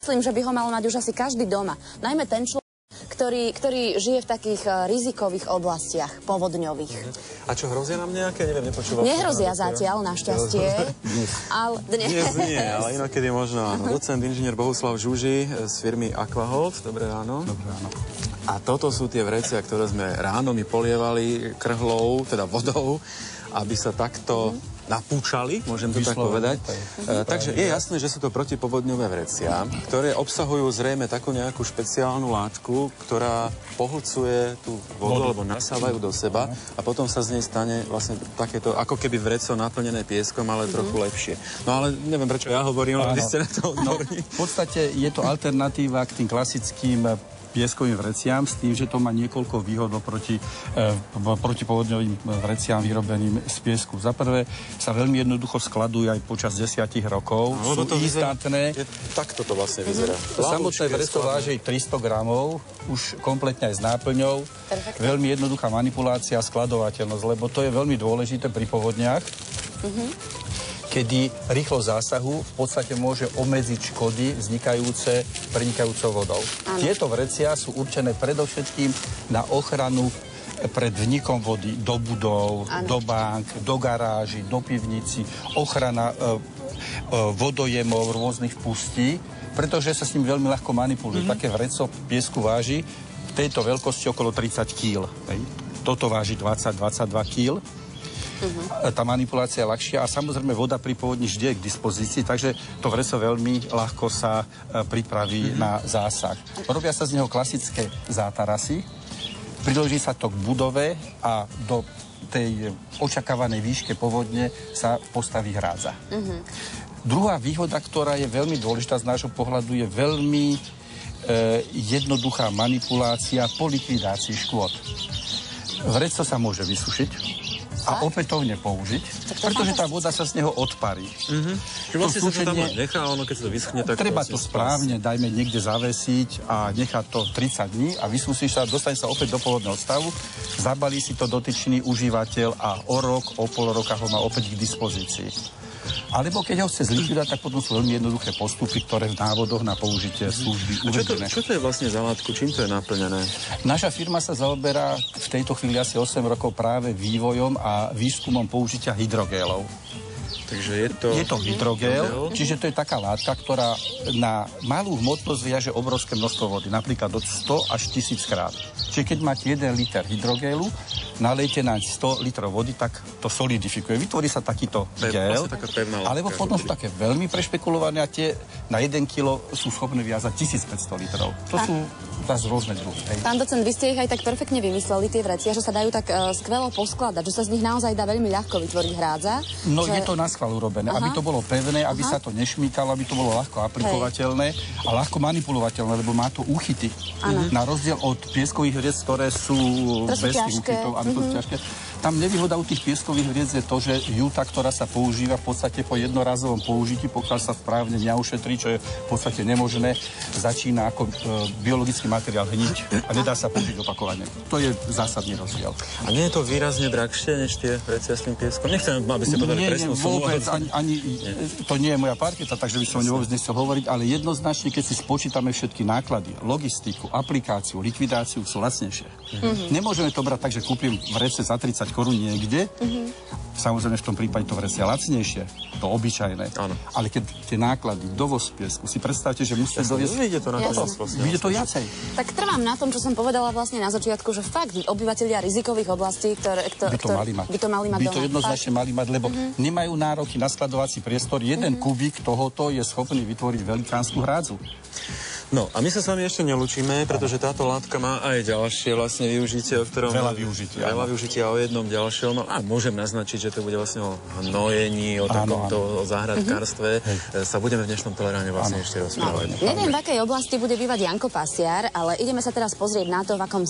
Myslím, že by ho mal mať už asi každý doma. Najmä ten človek, ktorý žije v takých rizikových oblastiach, povodňových. A čo, hrozia nám nejaké? Neviem, nepočúvam. Nehrozia zatiaľ, našťastie. Ale dnes nie, ale inokedy možno áno. Docent inžinier Bohuslav Žuži z firmy Aquahold. Dobré ráno. Dobré ráno. A toto sú tie vrecia, ktoré sme ráno my polievali krhlou, teda vodou, aby sa takto napúčali, môžem to tak povedať. Takže je jasné, že sú to protipovodňové vrecia, ktoré obsahujú zrejme takú nejakú špeciálnu látku, ktorá pohlcuje tú vodu, alebo nasávajú do seba a potom sa z nej stane vlastne takéto, ako keby vreco naplnené pieskom, ale trochu lepšie. No ale neviem, prečo ja hovorím, ale vy ste na to odborní. V podstate je to alternatíva k tým klasickým pieskovým vreciam s tým, že to má niekoľko výhod proti protipovodňovým vreciam vyrobeným z piesku. Za prvé sa veľmi jednoducho skladujú aj počas 10 rokov. No, sú instantné. Takto to vlastne vyzerá. Samotné vreco váži 300 gramov, už kompletne aj s náplňou. Perfektne. Veľmi jednoduchá manipulácia a skladovateľnosť, lebo to je veľmi dôležité pri povodniach. Kedy rýchlosť zásahu v podstate môže obmedziť škody vznikajúce prenikajúcou vodou. Áno. Tieto vrecia sú určené predovšetkým na ochranu pred vnikom vody do budov, do bank, do garáží, do pivnici, ochrana vodojemov, rôznych pustí, pretože sa s ním veľmi ľahko manipuluje. Také vreco piesku váži v tejto veľkosti okolo 30 kg. Toto váži 20-22 kg. Tá manipulácia je ľahšia a samozrejme voda pri povodni vždy je k dispozícii, takže to vreco veľmi ľahko sa pripraví na zásah. Robia sa z neho klasické zátarasy, priloží sa to k budove a do tej očakávanej výške povodne sa postaví hrádza. Druhá výhoda, ktorá je veľmi dôležitá z nášho pohľadu, je veľmi jednoduchá manipulácia po likvidácii škôd. Vreco sa môže vysušiť a opätovne použiť, pretože tá voda sa z neho odparí. Čiže vlastne sa to tam nechá, ono keď sa to vyschne, tak treba to to správne, dajme niekde zavesiť a nechá to 30 dní a vysusíš sa, dostane sa opäť do pôvodného stavu, zabalí si to dotyčný užívateľ a o rok, o pol roka ho má opäť k dispozícii. Alebo keď ho chce zlikvidovať, tak potom sú veľmi jednoduché postupy, ktoré v návodoch na použitie služby uvedené. Čo to je vlastne za látku? Čím to je naplnené? Naša firma sa zaoberá v tejto chvíli asi 8 rokov práve vývojom a výskumom použitia hydrogélov. Takže je to hydrogel, čiže to je taká látka, ktorá na malú hmotnosť viaže obrovské množstvo vody, napríklad od 100 až 1000 krát. Čiže keď máte 1 liter hydrogélu, nalejte na 100 litrov vody, tak to solidifikuje. Vytvorí sa takýto gel, alebo potom sú také veľmi prešpekulované a tie na 1 kilo sú schopné viazať 1500 litrov. To sú zase rôzne druhy. Pán docent, vy ste ich aj tak perfektne vymysleli, tie vrecia, že sa dajú tak skvelo poskladať, že sa z nich naozaj dá veľmi ľahko vytvoriť hrádza. No je to na schvál urobené, aby to bolo pevné, aby sa to nešmýkalo, aby to bolo ľahko aplikovateľné a ľahko manipulovateľné, lebo má to úchyty. Na rozdiel od pieskových vriec, ktoré sú bez tých úchytov, aby to ťažké. Tam nevýhoda u tých pieskových vriec je to, že juta, ktorá sa používa v podstate po jednorazovom použití, pokiaľ sa správne neušetrí, čo je v podstate nemožné, začína ako biologický materiál hniť a nedá sa použiť opakovane. To je zásadný rozdiel. A nie je to výrazne drahšie než tie vrecia s tým pieskom? Nechcem, aby ste podali presnú sumu. Ani to nie je moja parketa, takže by som vôbec nechcel hovoriť, ale jednoznačne, keď si spočítame všetky náklady, logistiku, aplikáciu, likvidáciu, sú lacnejšie. Nemôžeme to brať tak, že kúpim vrece za 30 korún niekde. Samozrejme, v tom prípade to vrecia lacnejšie, to obyčajné. Ale keď tie náklady, dovoz piesku, si predstavte, že musíte doviesť... Vyjde to na to. Vyjde to jacej. Tak trvám na tom, čo som povedala vlastne na začiatku, že fakt obyvatelia rizikových oblastí, by to mali mať doma. By to jednoznačne mali mať, lebo nemajú nároky na skladovací priestor. Jeden kubík tohoto je schopný vytvoriť velikánsku hrádzu. No a my sa s vami ešte nelučíme, pretože táto látka má aj ďalšie vlastne využitie, o ktorom... Veľa využitia o jednom ďalšom. No a môžem naznačiť, že to bude vlastne o hnojení, o takomto záhradkárstve. Sa budeme v dnešnom Teleráne vlastne ešte rozprávať. Neviem, v akej oblasti bude bývať Janko Pasiar, ale ideme sa teraz pozrieť na to, v akom